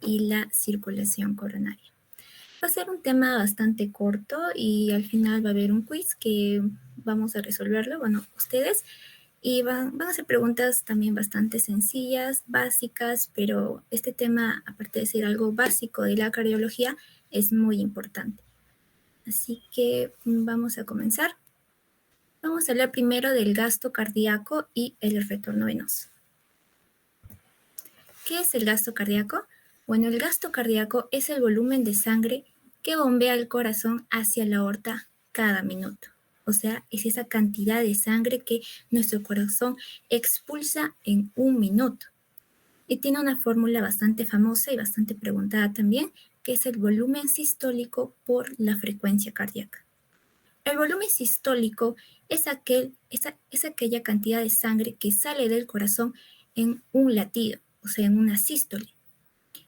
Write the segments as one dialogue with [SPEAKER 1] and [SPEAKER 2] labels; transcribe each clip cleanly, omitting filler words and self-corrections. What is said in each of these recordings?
[SPEAKER 1] Y la circulación coronaria. Va a ser un tema bastante corto y al final va a haber un quiz que vamos a resolverlo, bueno, ustedes, y van a ser preguntas también bastante sencillas, básicas, pero este tema, aparte de ser algo básico de la cardiología, es muy importante. Así que vamos a comenzar. Vamos a hablar primero del gasto cardíaco y el retorno venoso. ¿Qué es el gasto cardíaco? Bueno, el gasto cardíaco es el volumen de sangre que bombea el corazón hacia la aorta cada minuto. O sea, es esa cantidad de sangre que nuestro corazón expulsa en un minuto. Y tiene una fórmula bastante famosa y bastante preguntada también, que es el volumen sistólico por la frecuencia cardíaca. El volumen sistólico es aquella cantidad de sangre que sale del corazón en un latido, o sea, en una sístole.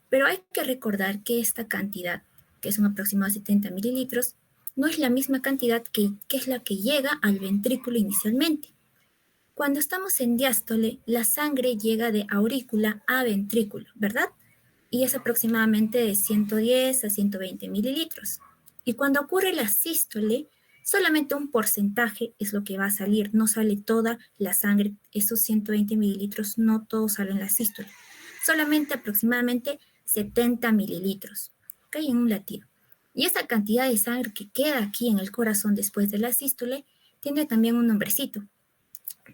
[SPEAKER 1] Pero hay que recordar que esta cantidad, que es un aproximado de 70 mililitros, no es la misma cantidad que es la que llega al ventrículo inicialmente. Cuando estamos en diástole, la sangre llega de aurícula a ventrículo, ¿verdad? Y es aproximadamente de 110 a 120 mililitros. Y cuando ocurre la sístole, solamente un porcentaje es lo que va a salir, no sale toda la sangre, esos 120 mililitros no todos salen en la sístole, solamente aproximadamente 70 mililitros, ¿ok? En un latido. Y esa cantidad de sangre que queda aquí en el corazón después de la sístole tiene también un nombrecito.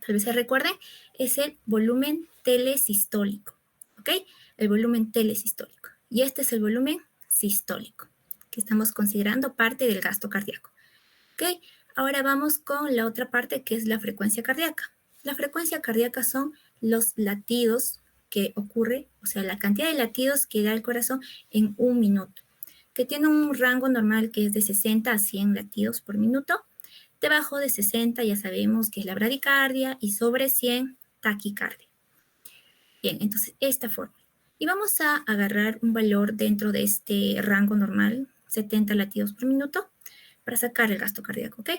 [SPEAKER 1] Tal vez se recuerden, es el volumen telesistólico, ¿ok? El volumen telesistólico. Y este es el volumen sistólico, que estamos considerando parte del gasto cardíaco, ¿ok? Ahora vamos con la otra parte, que es la frecuencia cardíaca. La frecuencia cardíaca son los latidos que ocurre, o sea, la cantidad de latidos que da el corazón en un minuto, que tiene un rango normal que es de 60 a 100 latidos por minuto. Debajo de 60 ya sabemos que es la bradicardia y sobre 100 taquicardia. Bien, entonces esta fórmula. Y vamos a agarrar un valor dentro de este rango normal, 70 latidos por minuto, para sacar el gasto cardíaco, ¿ok?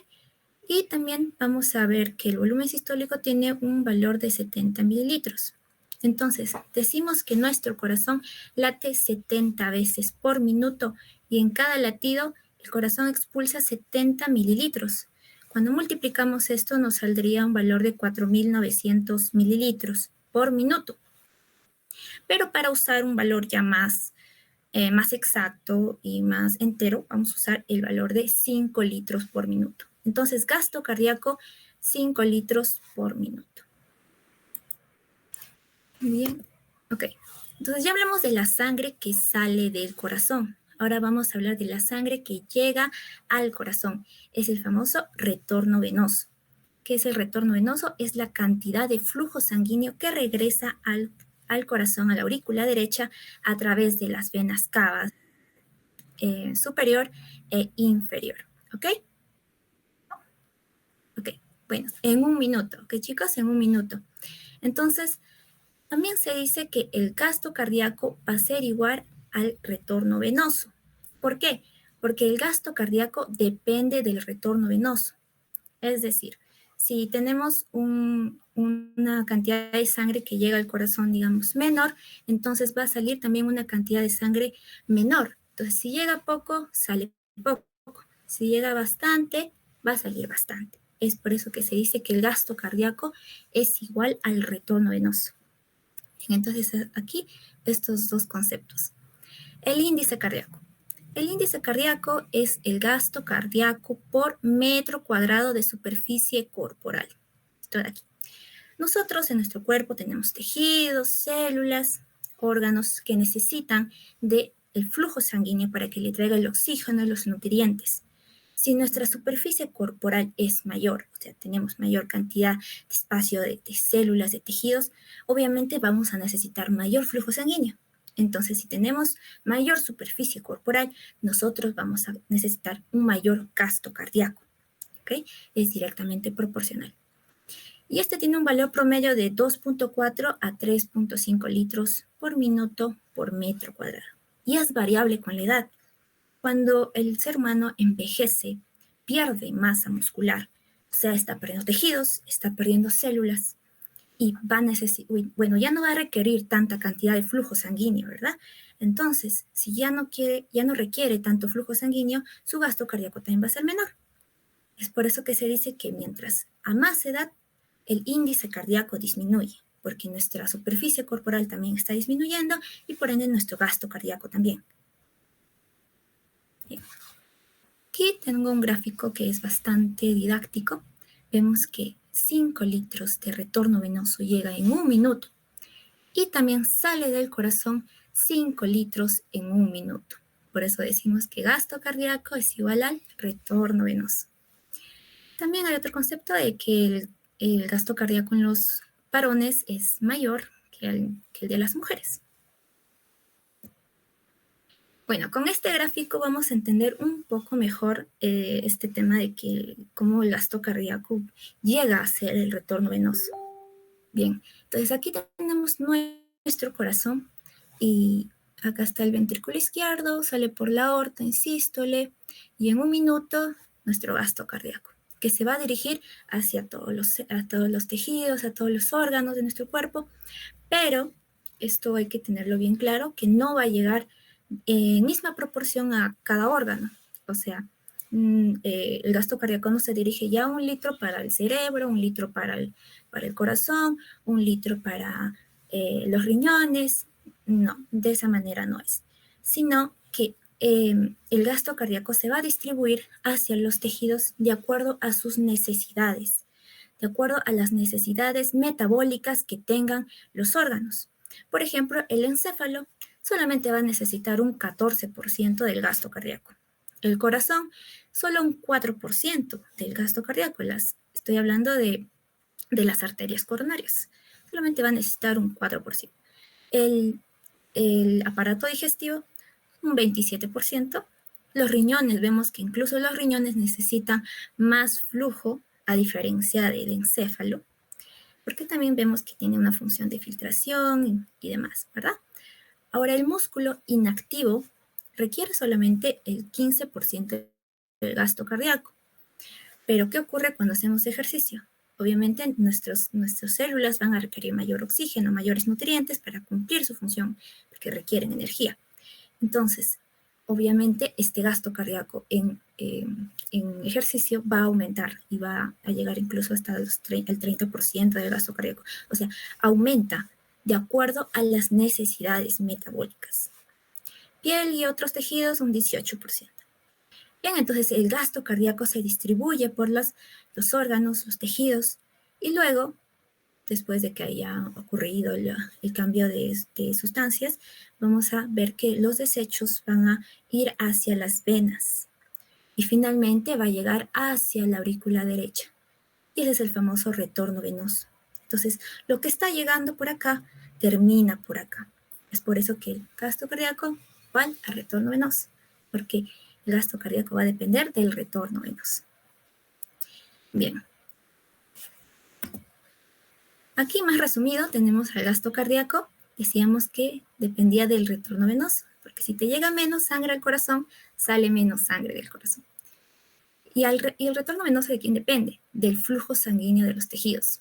[SPEAKER 1] Y también vamos a ver que el volumen sistólico tiene un valor de 70 mililitros. Entonces, decimos que nuestro corazón late 70 veces por minuto y en cada latido el corazón expulsa 70 mililitros. Cuando multiplicamos esto nos saldría un valor de 4.900 mililitros por minuto. Pero para usar un valor ya más exacto y más entero, vamos a usar el valor de 5 litros por minuto. Entonces, gasto cardíaco, 5 litros por minuto. Muy bien, ok. Entonces ya hablamos de la sangre que sale del corazón. Ahora vamos a hablar de la sangre que llega al corazón. Es el famoso retorno venoso. ¿Qué es el retorno venoso? Es la cantidad de flujo sanguíneo que regresa al corazón, a la aurícula derecha, a través de las venas cavas superior e inferior, ¿ok? Ok, bueno, en un minuto, ¿ok, chicos? En un minuto. Entonces, también se dice que el gasto cardíaco va a ser igual al retorno venoso. ¿Por qué? Porque el gasto cardíaco depende del retorno venoso. Es decir, si tenemos una cantidad de sangre que llega al corazón, digamos, menor, entonces va a salir también una cantidad de sangre menor. Entonces, si llega poco, sale poco. Si llega bastante, va a salir bastante. Es por eso que se dice que el gasto cardíaco es igual al retorno venoso. Entonces, aquí estos dos conceptos. El índice cardíaco. El índice cardíaco es el gasto cardíaco por metro cuadrado de superficie corporal. Esto de aquí. Nosotros en nuestro cuerpo tenemos tejidos, células, órganos que necesitan del flujo sanguíneo para que le traiga el oxígeno y los nutrientes. Si nuestra superficie corporal es mayor, o sea, tenemos mayor cantidad de espacio de células, de tejidos, obviamente vamos a necesitar mayor flujo sanguíneo. Entonces, si tenemos mayor superficie corporal, nosotros vamos a necesitar un mayor gasto cardíaco, ¿ok? Es directamente proporcional. Y este tiene un valor promedio de 2.4 a 3.5 litros por minuto por metro cuadrado. Y es variable con la edad. Cuando el ser humano envejece, pierde masa muscular, o sea, está perdiendo tejidos, está perdiendo células. y bueno, ya no va a requerir tanta cantidad de flujo sanguíneo, ¿verdad? Entonces, si ya no requiere tanto flujo sanguíneo, su gasto cardíaco también va a ser menor. Es por eso que se dice que mientras a más edad, el índice cardíaco disminuye, porque nuestra superficie corporal también está disminuyendo y por ende nuestro gasto cardíaco también. Bien. Aquí tengo un gráfico que es bastante didáctico. Vemos que 5 litros de retorno venoso llega en 1 minuto y también sale del corazón 5 litros en 1 minuto. Por eso decimos que gasto cardíaco es igual al retorno venoso. También hay otro concepto de que el gasto cardíaco en los varones es mayor que el de las mujeres. Bueno, con este gráfico vamos a entender un poco mejor este tema de cómo el gasto cardíaco llega a ser el retorno venoso. Bien, entonces aquí tenemos nuestro corazón y acá está el ventrículo izquierdo, sale por la aorta en sístole y en 1 minuto nuestro gasto cardíaco, que se va a dirigir hacia todos los tejidos, a todos los órganos de nuestro cuerpo, pero esto hay que tenerlo bien claro, que no va a llegar en misma proporción a cada órgano. O sea, el gasto cardíaco no se dirige ya 1 litro para el cerebro, 1 litro para el corazón, 1 litro para los riñones. No, de esa manera no es. Sino que el gasto cardíaco se va a distribuir hacia los tejidos de acuerdo a sus necesidades, de acuerdo a las necesidades metabólicas que tengan los órganos. Por ejemplo, el encéfalo solamente va a necesitar un 14% del gasto cardíaco. El corazón, solo un 4% del gasto cardíaco. Estoy hablando de las arterias coronarias. Solamente va a necesitar un 4%. El aparato digestivo, un 27%. Los riñones, vemos que incluso los riñones necesitan más flujo a diferencia del encéfalo, porque también vemos que tiene una función de filtración y demás, ¿verdad? Ahora, el músculo inactivo requiere solamente el 15% del gasto cardíaco. Pero, ¿qué ocurre cuando hacemos ejercicio? Obviamente, nuestras células van a requerir mayor oxígeno, mayores nutrientes para cumplir su función, porque requieren energía. Entonces, obviamente, este gasto cardíaco en ejercicio va a aumentar y va a llegar incluso hasta el 30% del gasto cardíaco. O sea, aumenta de acuerdo a las necesidades metabólicas. Piel y otros tejidos, un 18%. Bien, entonces el gasto cardíaco se distribuye por los órganos, los tejidos, y luego, después de que haya ocurrido el cambio de sustancias, vamos a ver que los desechos van a ir hacia las venas y finalmente va a llegar hacia la aurícula derecha. Y ese es el famoso retorno venoso. Entonces, lo que está llegando por acá termina por acá. Es por eso que el gasto cardíaco va al retorno venoso, porque el gasto cardíaco va a depender del retorno venoso. Bien. Aquí más resumido tenemos al gasto cardíaco. Decíamos que dependía del retorno venoso, porque si te llega menos sangre al corazón, sale menos sangre del corazón. ¿Y el retorno venoso de quién depende? Del flujo sanguíneo de los tejidos,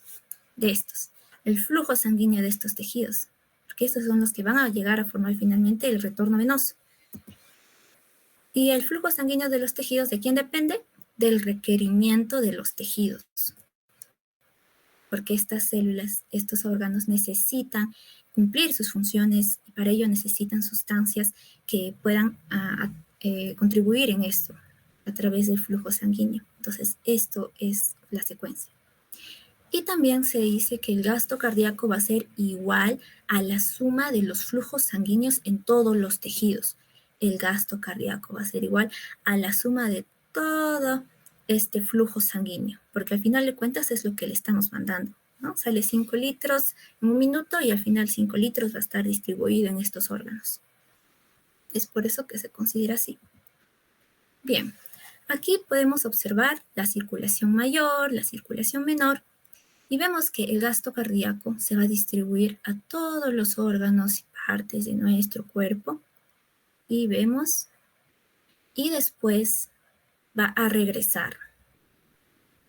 [SPEAKER 1] de estos. El flujo sanguíneo de estos tejidos, porque estos son los que van a llegar a formar finalmente el retorno venoso. ¿Y el flujo sanguíneo de los tejidos de quién depende? Del requerimiento de los tejidos. Porque estas células, estos órganos necesitan cumplir sus funciones y para ello necesitan sustancias que puedan contribuir en esto a través del flujo sanguíneo. Entonces, esto es la secuencia. Y también se dice que el gasto cardíaco va a ser igual a la suma de los flujos sanguíneos en todos los tejidos. El gasto cardíaco va a ser igual a la suma de todo este flujo sanguíneo, porque al final de cuentas es lo que le estamos mandando, ¿no? Sale 5 litros en 1 minuto y al final 5 litros va a estar distribuido en estos órganos. Es por eso que se considera así. Bien, aquí podemos observar la circulación mayor, la circulación menor, y vemos que el gasto cardíaco se va a distribuir a todos los órganos y partes de nuestro cuerpo. Y vemos, y después va a regresar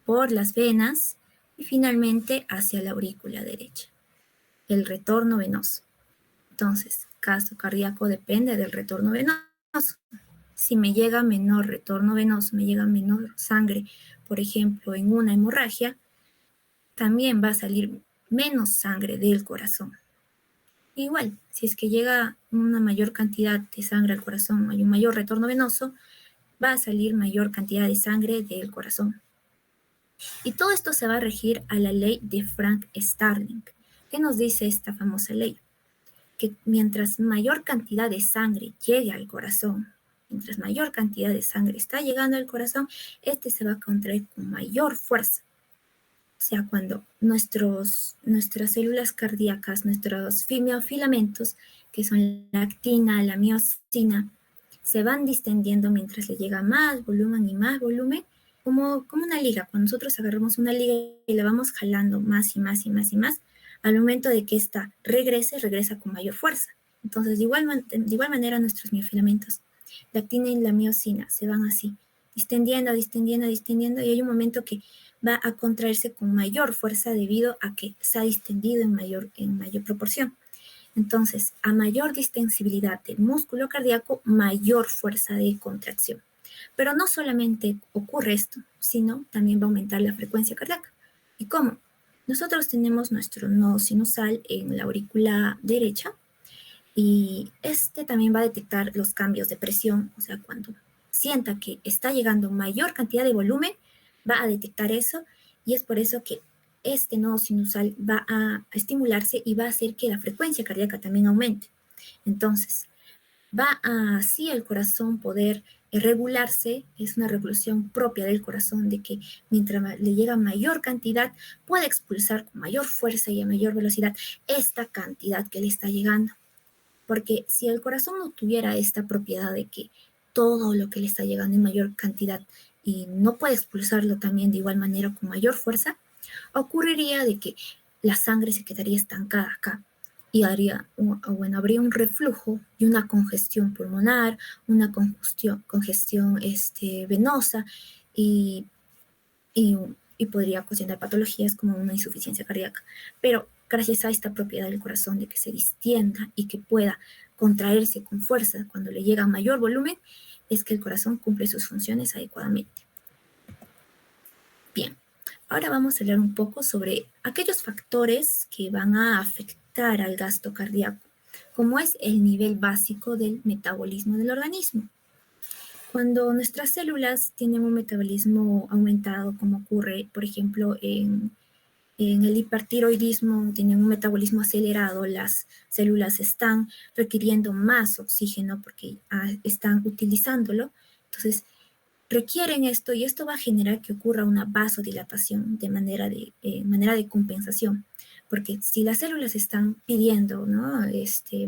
[SPEAKER 1] por las venas y finalmente hacia la aurícula derecha, el retorno venoso. Entonces, gasto cardíaco depende del retorno venoso. Si me llega menor retorno venoso, me llega menor sangre, por ejemplo, en una hemorragia, también va a salir menos sangre del corazón. Igual, si es que llega una mayor cantidad de sangre al corazón, hay un mayor retorno venoso, va a salir mayor cantidad de sangre del corazón. Y todo esto se va a regir a la ley de Frank Starling. ¿Qué nos dice esta famosa ley? Que mientras mayor cantidad de sangre llegue al corazón, mientras mayor cantidad de sangre está llegando al corazón, este se va a contraer con mayor fuerza. O sea, cuando nuestras células cardíacas, nuestros filamentos, que son la actina, la miosina, se van distendiendo mientras le llega más volumen y más volumen, como una liga. Cuando nosotros agarramos una liga y la vamos jalando más y más y más y más, al momento de que ésta regresa con mayor fuerza. Entonces, de igual manera, nuestros miofilamentos, la actina y la miosina, se van así, distendiendo, distendiendo, distendiendo, y hay un momento que va a contraerse con mayor fuerza debido a que se ha distendido en mayor proporción. Entonces, a mayor distensibilidad del músculo cardíaco, mayor fuerza de contracción. Pero no solamente ocurre esto, sino también va a aumentar la frecuencia cardíaca. ¿Y cómo? Nosotros tenemos nuestro nodo sinusal en la aurícula derecha y este también va a detectar los cambios de presión, o sea, cuando sienta que está llegando mayor cantidad de volumen, va a detectar eso y es por eso que este nodo sinusal va a estimularse y va a hacer que la frecuencia cardíaca también aumente. Entonces, va a así el corazón poder regularse, es una regulación propia del corazón, de que mientras le llega mayor cantidad, puede expulsar con mayor fuerza y a mayor velocidad esta cantidad que le está llegando. Porque si el corazón no tuviera esta propiedad de que todo lo que le está llegando en mayor cantidad y no puede expulsarlo también de igual manera con mayor fuerza, ocurriría de que la sangre se quedaría estancada acá y habría un reflujo y una congestión pulmonar, una congestión venosa y, y, y podría ocasionar patologías como una insuficiencia cardíaca. Pero gracias a esta propiedad del corazón de que se distienda y que pueda contraerse con fuerza cuando le llega mayor volumen, es que el corazón cumple sus funciones adecuadamente. Bien, ahora vamos a hablar un poco sobre aquellos factores que van a afectar al gasto cardíaco, como es el nivel básico del metabolismo del organismo. Cuando nuestras células tienen un metabolismo aumentado, como ocurre, por ejemplo, en el hipertiroidismo, tienen un metabolismo acelerado, las células están requiriendo más oxígeno porque están utilizándolo. Entonces, requieren esto y esto va a generar que ocurra una vasodilatación de manera de compensación. Porque si las células están pidiendo, ¿no?,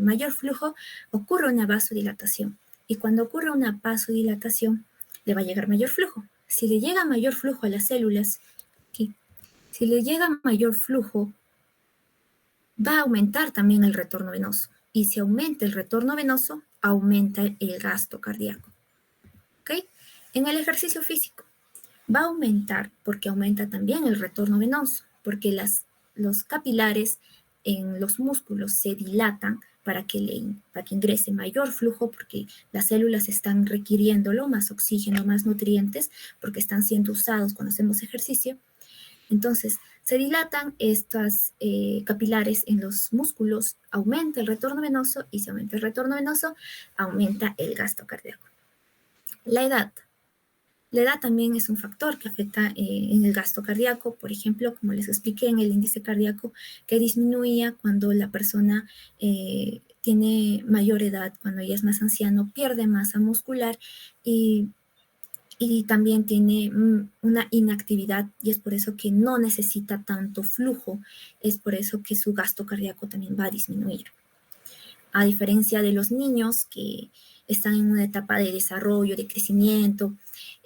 [SPEAKER 1] mayor flujo, ocurre una vasodilatación. Y cuando ocurre una vasodilatación, le va a llegar mayor flujo. Si le llega mayor flujo a las células, aquí, si le llega mayor flujo, va a aumentar también el retorno venoso. Y si aumenta el retorno venoso, aumenta el gasto cardíaco. ¿Ok? En el ejercicio físico va a aumentar porque aumenta también el retorno venoso, porque los capilares en los músculos se dilatan para que ingrese mayor flujo, porque las células están requiriéndolo, más oxígeno, más nutrientes, porque están siendo usados cuando hacemos ejercicio. Entonces, se dilatan estas capilares en los músculos, aumenta el retorno venoso, y si aumenta el retorno venoso, aumenta el gasto cardíaco. La edad. La edad también es un factor que afecta en el gasto cardíaco, por ejemplo, como les expliqué en el índice cardíaco, que disminuía cuando la persona tiene mayor edad, cuando ya es más anciano, pierde masa muscular y también tiene una inactividad, y es por eso que no necesita tanto flujo, es por eso que su gasto cardíaco también va a disminuir. A diferencia de los niños que están en una etapa de desarrollo, de crecimiento,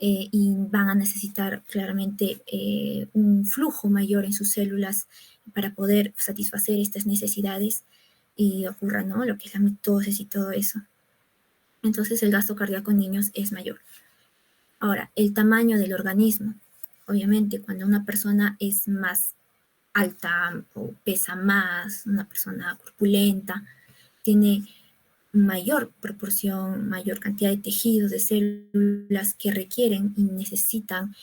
[SPEAKER 1] y van a necesitar claramente un flujo mayor en sus células para poder satisfacer estas necesidades y ocurra, ¿no?, lo que es la mitosis y todo eso. Entonces el gasto cardíaco en niños es mayor. Ahora, el tamaño del organismo. obviamente cuando una persona es más alta o pesa más, una persona corpulenta, tiene mayor proporción, mayor cantidad de tejidos, de células que requieren y necesitan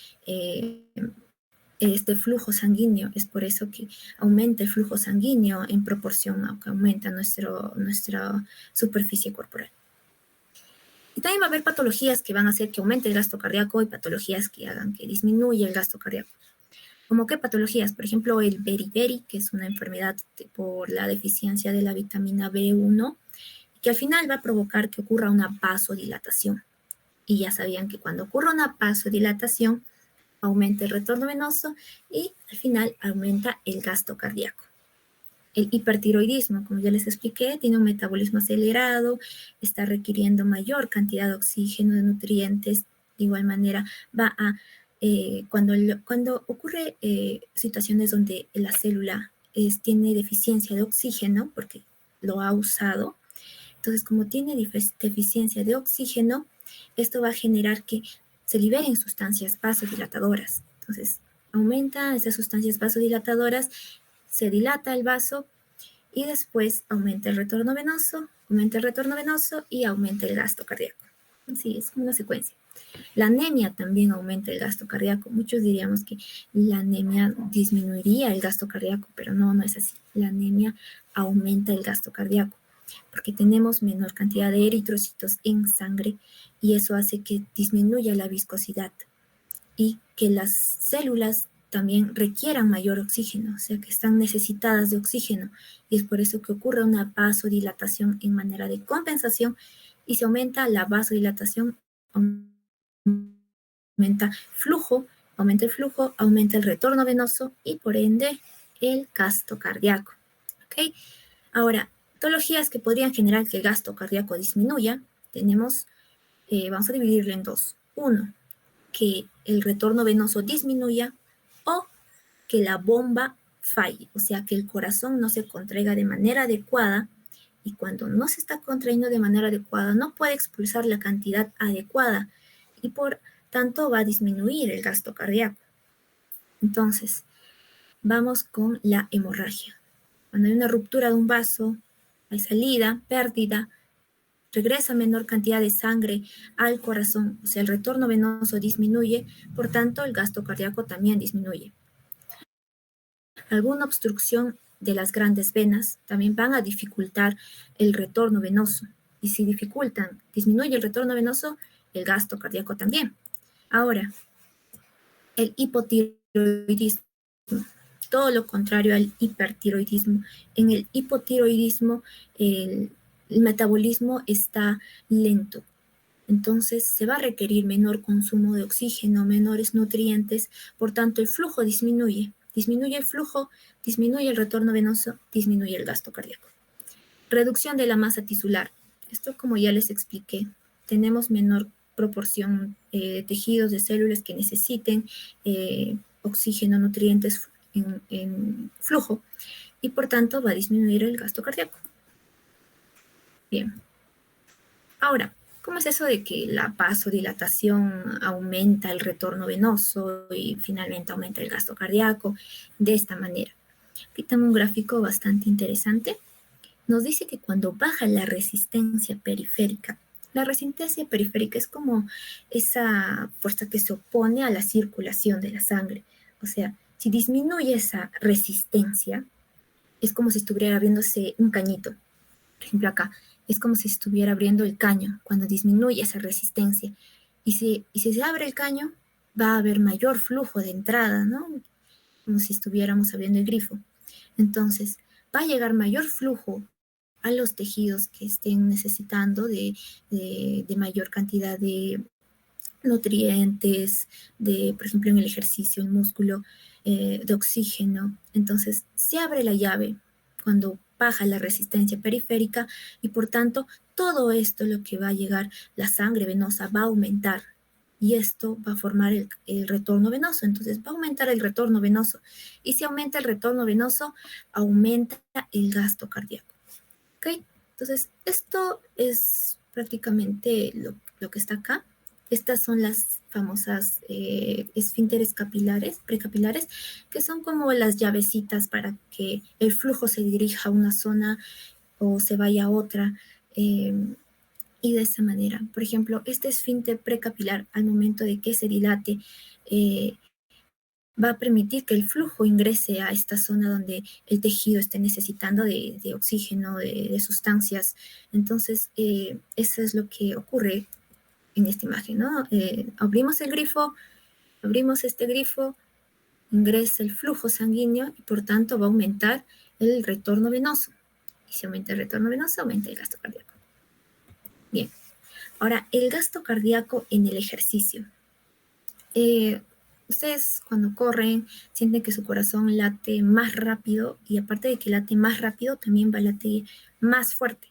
[SPEAKER 1] este flujo sanguíneo. Es por eso que aumenta el flujo sanguíneo en proporción a que aumenta nuestra superficie corporal. Y también va a haber patologías que van a hacer que aumente el gasto cardíaco y patologías que hagan que disminuya el gasto cardíaco. ¿Cómo qué patologías? Por ejemplo, el beriberi, que es una enfermedad por la deficiencia de la vitamina B1, que al final va a provocar que ocurra una vasodilatación. Y ya sabían que cuando ocurre una vasodilatación, aumenta el retorno venoso y al final aumenta el gasto cardíaco. El hipertiroidismo, como ya les expliqué, tiene un metabolismo acelerado, está requiriendo mayor cantidad de oxígeno, de nutrientes. De igual manera, va a, cuando ocurre situaciones donde la célula tiene deficiencia de oxígeno, porque lo ha usado, entonces como tiene deficiencia de oxígeno, esto va a generar que se liberen sustancias vasodilatadoras. Entonces, aumenta esas sustancias vasodilatadoras, se dilata el vaso y después aumenta el retorno venoso y aumenta el gasto cardíaco. Sí, es como una secuencia. La anemia también aumenta el gasto cardíaco. Muchos diríamos que la anemia disminuiría el gasto cardíaco, pero no, no es así. La anemia aumenta el gasto cardíaco porque tenemos menor cantidad de eritrocitos en sangre y eso hace que disminuya la viscosidad y que las células también requieran mayor oxígeno, o sea que están necesitadas de oxígeno y es por eso que ocurre una vasodilatación en manera de compensación y se aumenta la vasodilatación, aumenta el flujo, aumenta el retorno venoso y por ende el gasto cardíaco. ¿Okay? Ahora, patologías que podrían generar que el gasto cardíaco disminuya, tenemos, vamos a dividirlo en dos. Uno, que el retorno venoso disminuya o que la bomba falle, o sea, que el corazón no se contraiga de manera adecuada y cuando no se está contrayendo de manera adecuada no puede expulsar la cantidad adecuada y por tanto va a disminuir el gasto cardíaco. Entonces, vamos con la hemorragia. Cuando hay una ruptura de un vaso, hay salida, pérdida, regresa menor cantidad de sangre al corazón, o sea, el retorno venoso disminuye, por tanto, el gasto cardíaco también disminuye. Alguna obstrucción de las grandes venas también van a dificultar el retorno venoso. Y si disminuye el retorno venoso, el gasto cardíaco también. Ahora, el hipotiroidismo, todo lo contrario al hipertiroidismo. En el hipotiroidismo, el metabolismo está lento. Entonces se va a requerir menor consumo de oxígeno, menores nutrientes, por tanto el flujo disminuye. Disminuye el flujo, disminuye el retorno venoso, disminuye el gasto cardíaco. Reducción de la masa tisular. Esto, como ya les expliqué, tenemos menor proporción de tejidos, de células que necesiten oxígeno, nutrientes en flujo y por tanto va a disminuir el gasto cardíaco. Bien. Ahora, ¿cómo es eso de que la vasodilatación aumenta el retorno venoso y finalmente aumenta el gasto cardíaco? De esta manera. Aquí tengo un gráfico bastante interesante. Nos dice que cuando baja la resistencia periférica es como esa fuerza que se opone a la circulación de la sangre. O sea, si disminuye esa resistencia, es como si estuviera abriéndose un cañito. Por ejemplo, acá es como si estuviera abriendo el caño cuando disminuye esa resistencia. Y si se abre el caño, va a haber mayor flujo de entrada, ¿no? Como si estuviéramos abriendo el grifo. Entonces, va a llegar mayor flujo a los tejidos que estén necesitando de mayor cantidad de nutrientes, por ejemplo, en el ejercicio, el músculo, de oxígeno. Entonces, se abre la llave cuando baja la resistencia periférica y por tanto, todo esto lo que va a llegar, la sangre venosa va a aumentar y esto va a formar el retorno venoso. Entonces, va a aumentar el retorno venoso y si aumenta el retorno venoso, aumenta el gasto cardíaco. ¿Ok? Entonces, esto es prácticamente lo que está acá. Estas son las famosas esfínteres capilares, precapilares, que son como las llavecitas para que el flujo se dirija a una zona o se vaya a otra. Y de esa manera, por ejemplo, este esfínter precapilar, al momento de que se dilate, va a permitir que el flujo ingrese a esta zona donde el tejido esté necesitando de oxígeno, de sustancias. Entonces, eso es lo que ocurre en esta imagen, ¿no? Abrimos el grifo, abrimos este grifo, ingresa el flujo sanguíneo y por tanto va a aumentar el retorno venoso. Y si aumenta el retorno venoso, aumenta el gasto cardíaco. Bien, ahora el gasto cardíaco en el ejercicio. Ustedes cuando corren sienten que su corazón late más rápido y aparte de que late más rápido, también va a latir más fuerte.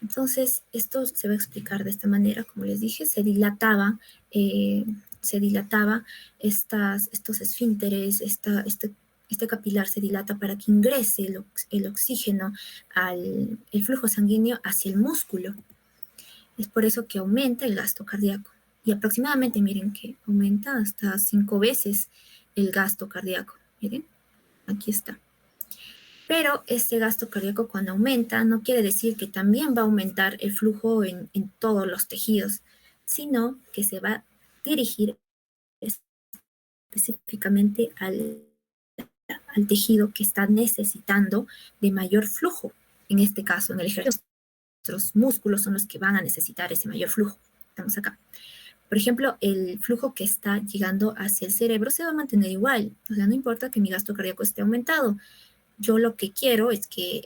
[SPEAKER 1] Entonces, esto se va a explicar de esta manera, como les dije, se dilataban estos esfínteres, este capilar se dilata para que ingrese el oxígeno el flujo sanguíneo hacia el músculo. Es por eso que aumenta el gasto cardíaco. Y aproximadamente, miren que aumenta hasta 5 veces el gasto cardíaco. Miren, aquí está. Pero este gasto cardíaco cuando aumenta no quiere decir que también va a aumentar el flujo en todos los tejidos, sino que se va a dirigir específicamente al tejido que está necesitando de mayor flujo. En este caso, en el ejercicio, nuestros músculos son los que van a necesitar ese mayor flujo. Estamos acá. Por ejemplo, el flujo que está llegando hacia el cerebro se va a mantener igual. O sea, no importa que mi gasto cardíaco esté aumentado. Yo lo que quiero es que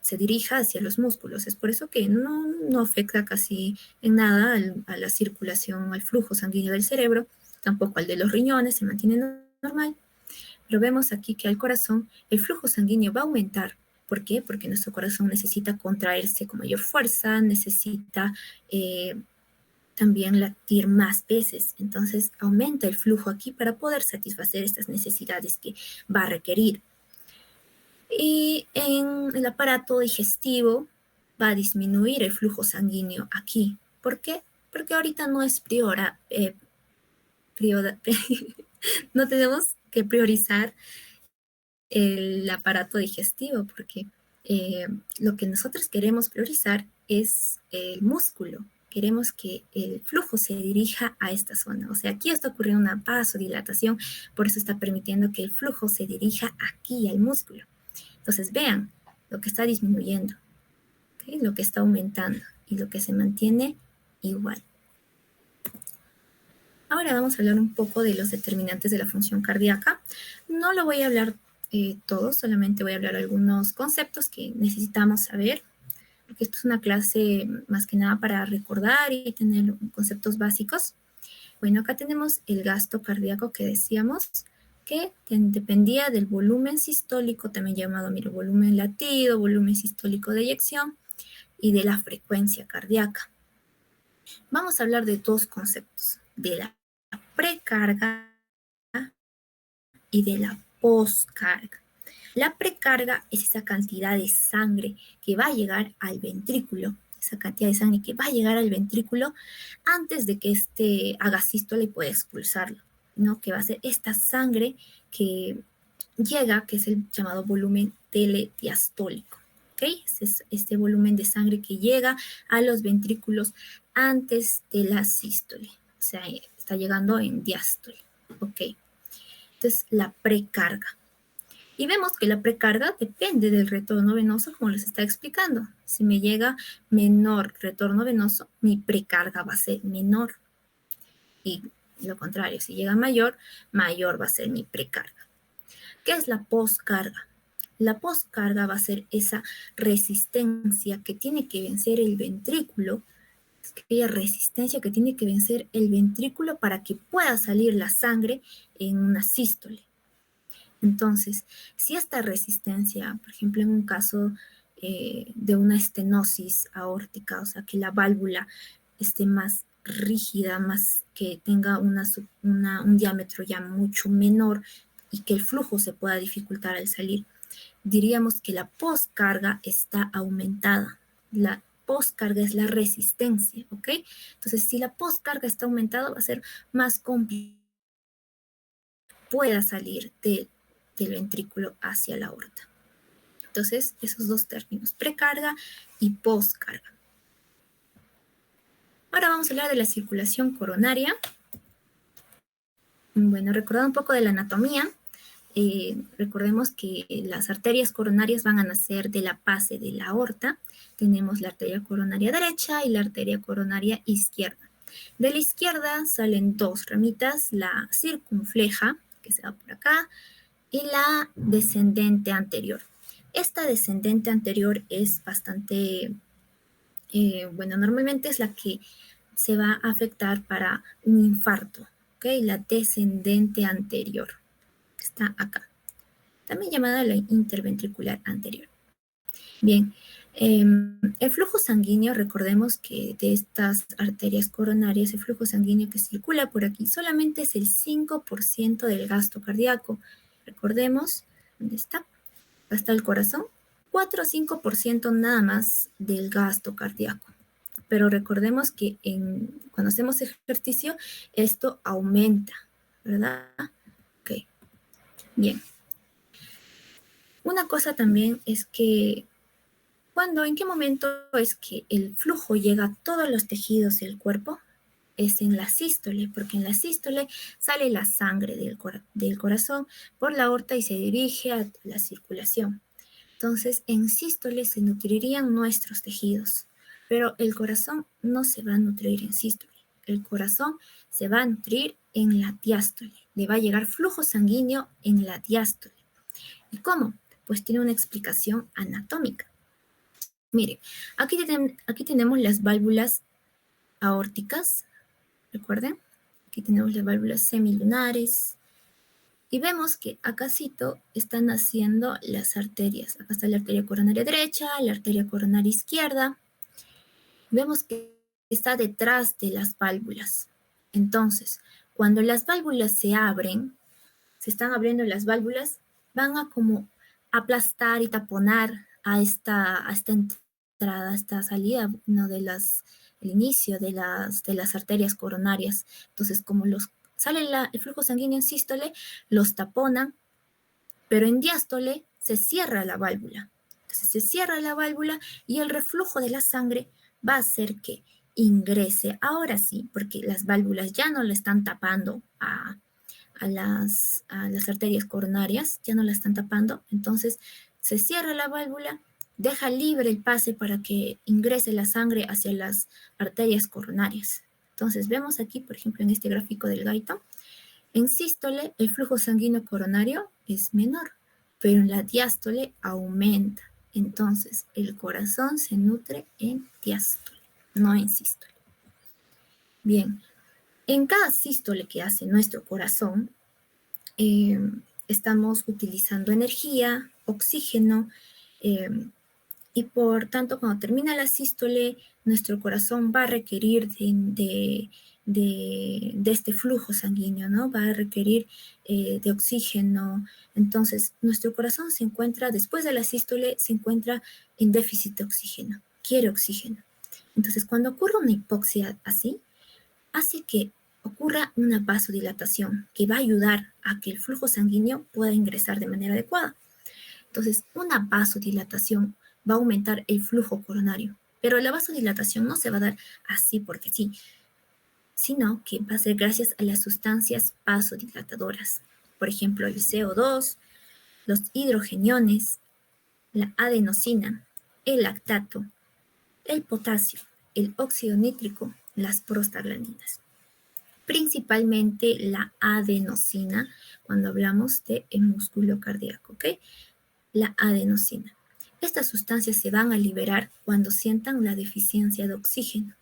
[SPEAKER 1] se dirija hacia los músculos. Es por eso que no afecta casi en nada a la circulación, al flujo sanguíneo del cerebro, tampoco al de los riñones, se mantiene normal. Pero vemos aquí que al corazón el flujo sanguíneo va a aumentar. ¿Por qué? Porque nuestro corazón necesita contraerse con mayor fuerza, necesita también latir más veces. Entonces aumenta el flujo aquí para poder satisfacer estas necesidades que va a requerir. Y en el aparato digestivo va a disminuir el flujo sanguíneo aquí. ¿Por qué? Porque ahorita no es no tenemos que priorizar el aparato digestivo, porque lo que nosotros queremos priorizar es el músculo. Queremos que el flujo se dirija a esta zona. O sea, aquí está ocurriendo una vasodilatación, por eso está permitiendo que el flujo se dirija aquí al músculo. Entonces, vean lo que está disminuyendo, ¿okay? Lo que está aumentando y lo que se mantiene igual. Ahora vamos a hablar un poco de los determinantes de la función cardíaca. No lo voy a hablar todo, solamente voy a hablar algunos conceptos que necesitamos saber, porque esto es una clase más que nada para recordar y tener conceptos básicos. Bueno, acá tenemos el gasto cardíaco que decíamos, que dependía del volumen sistólico, también llamado, mira, volumen latido, volumen sistólico de eyección, y de la frecuencia cardíaca. Vamos a hablar de dos conceptos, de la precarga y de la poscarga. La precarga es esa cantidad de sangre que va a llegar al ventrículo, esa cantidad de sangre que va a llegar al ventrículo antes de que éste haga sístole y pueda expulsarlo, ¿no? Que va a ser esta sangre que llega, que es el llamado volumen telediastólico, ¿ok? Es este volumen de sangre que llega a los ventrículos antes de la sístole, o sea, está llegando en diástole, ¿ok? Entonces, la precarga. Y vemos que la precarga depende del retorno venoso, como les está explicando. Si me llega menor retorno venoso, mi precarga va a ser menor. Y lo contrario, si llega mayor, mayor va a ser mi precarga. ¿Qué es la poscarga? La poscarga va a ser esa resistencia que tiene que vencer el ventrículo, aquella resistencia que tiene que vencer el ventrículo para que pueda salir la sangre en una sístole. Entonces, si esta resistencia, por ejemplo, en un caso de una estenosis aórtica, o sea, que la válvula esté más rígida, más que tenga un diámetro ya mucho menor y que el flujo se pueda dificultar al salir, diríamos que la poscarga está aumentada. postcarga es la resistencia, ¿ok? Entonces, si la postcarga está aumentada, va a ser más complicado pueda salir del ventrículo hacia la aorta. Entonces, esos dos términos, precarga y postcarga. Ahora vamos a hablar de la circulación coronaria. Bueno, recordando un poco de la anatomía, recordemos que las arterias coronarias van a nacer de la base de la aorta. Tenemos la arteria coronaria derecha y la arteria coronaria izquierda. De la izquierda salen dos ramitas, la circunfleja, que se va por acá, y la descendente anterior. Esta descendente anterior es bastante, bueno, normalmente es la que se va a afectar para un infarto, ¿ok? La descendente anterior, que está acá, también llamada la interventricular anterior. Bien, el flujo sanguíneo, recordemos que de estas arterias coronarias, el flujo sanguíneo que circula por aquí solamente es el 5% del gasto cardíaco. Recordemos, ¿dónde está? Hasta el corazón, 4 o 5% nada más del gasto cardíaco. Pero recordemos que cuando hacemos ejercicio, esto aumenta, ¿verdad? Ok, bien. Una cosa también es que ¿en qué momento es que el flujo llega a todos los tejidos del cuerpo? Es en la sístole, porque en la sístole sale la sangre del corazón por la aorta y se dirige a la circulación. Entonces, en sístole se nutrirían nuestros tejidos, pero el corazón no se va a nutrir en sístole. El corazón se va a nutrir en la diástole. Le va a llegar flujo sanguíneo en la diástole. ¿Y cómo? Pues tiene una explicación anatómica. Mire, aquí tenemos las válvulas aórticas, recuerden, aquí tenemos las válvulas semilunares, y vemos que acácito están naciendo las arterias. Acá está la arteria coronaria derecha, la arteria coronaria izquierda. Vemos que está detrás de las válvulas. Entonces, cuando las válvulas se abren, se están abriendo las válvulas, van a como aplastar y taponar a esta entrada, a esta salida, ¿no? el inicio de las arterias coronarias. Entonces, como sale el flujo sanguíneo en sístole, los taponan, pero en diástole se cierra la válvula. Entonces, se cierra la válvula y el reflujo de la sangre va a hacer que ingrese, ahora sí, porque las válvulas ya no le están tapando a las arterias coronarias, ya no la están tapando, entonces se cierra la válvula, deja libre el pase para que ingrese la sangre hacia las arterias coronarias. Entonces vemos aquí, por ejemplo, en este gráfico del gaito, en sístole el flujo sanguíneo coronario es menor, pero en la diástole aumenta. Entonces el corazón se nutre en diástole, no en sístole. Bien, en cada sístole que hace nuestro corazón, estamos utilizando energía, oxígeno, y por tanto cuando termina la sístole, nuestro corazón va a requerir de este flujo sanguíneo, ¿no? Va a requerir de oxígeno. Entonces, nuestro corazón se encuentra, después de la sístole, se encuentra en déficit de oxígeno, quiere oxígeno. Entonces, cuando ocurre una hipoxia así, hace que ocurra una vasodilatación que va a ayudar a que el flujo sanguíneo pueda ingresar de manera adecuada. Entonces, una vasodilatación va a aumentar el flujo coronario, pero la vasodilatación no se va a dar así porque sí, sino que va a ser gracias a las sustancias vasodilatadoras. Por ejemplo, el CO2, los hidrogeniones, la adenosina, el lactato, el potasio, el óxido nítrico, las prostaglandinas. Principalmente la adenosina, cuando hablamos de músculo cardíaco, ¿ok? La adenosina. Estas sustancias se van a liberar cuando sientan la deficiencia de oxígeno.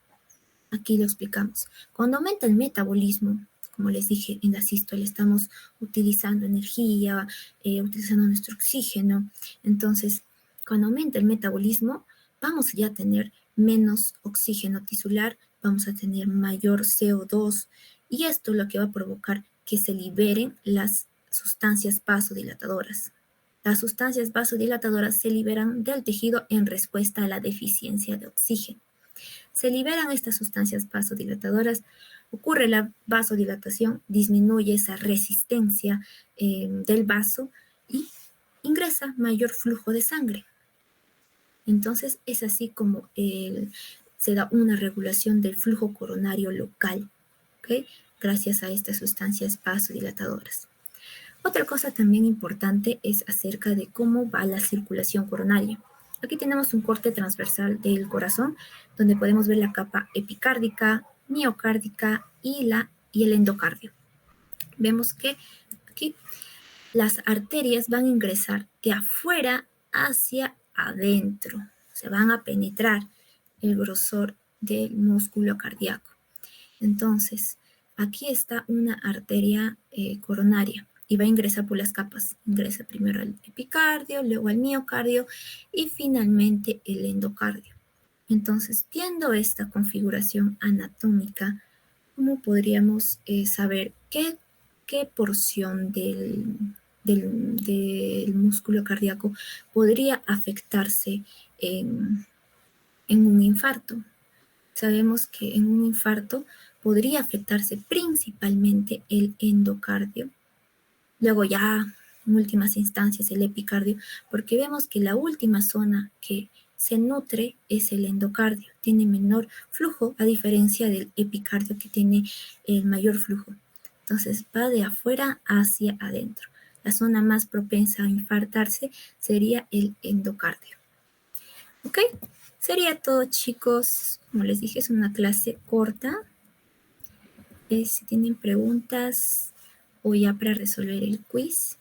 [SPEAKER 1] Aquí lo explicamos. Cuando aumenta el metabolismo, como les dije, en la sístole estamos utilizando energía, utilizando nuestro oxígeno. Entonces, cuando aumenta el metabolismo, vamos ya a tener menos oxígeno tisular, vamos a tener mayor CO2 y esto lo que va a provocar que se liberen las sustancias vasodilatadoras. Las sustancias vasodilatadoras se liberan del tejido en respuesta a la deficiencia de oxígeno. Se liberan estas sustancias vasodilatadoras, ocurre la vasodilatación, disminuye esa resistencia del vaso y ingresa mayor flujo de sangre. Entonces es así como se da una regulación del flujo coronario local, ¿ok? Gracias a estas sustancias vasodilatadoras. Otra cosa también importante es acerca de cómo va la circulación coronaria. Aquí tenemos un corte transversal del corazón, donde podemos ver la capa epicárdica, miocárdica y el endocardio. Vemos que aquí las arterias van a ingresar de afuera hacia adentro, se van a penetrar el grosor del músculo cardíaco. Entonces, aquí está una arteria coronaria y va a ingresar por las capas. Ingresa primero al epicardio, luego al miocardio y finalmente el endocardio. Entonces, viendo esta configuración anatómica, ¿cómo podríamos saber qué porción del músculo cardíaco podría afectarse en un infarto? Sabemos que en un infarto podría afectarse principalmente el endocardio, luego ya en últimas instancias el epicardio, porque vemos que la última zona que se nutre es el endocardio, tiene menor flujo a diferencia del epicardio que tiene el mayor flujo. Entonces va de afuera hacia adentro. La zona más propensa a infartarse sería el endocardio. ¿Ok? Sería todo, chicos. Como les dije, es una clase corta. Si tienen preguntas o ya para resolver el quiz.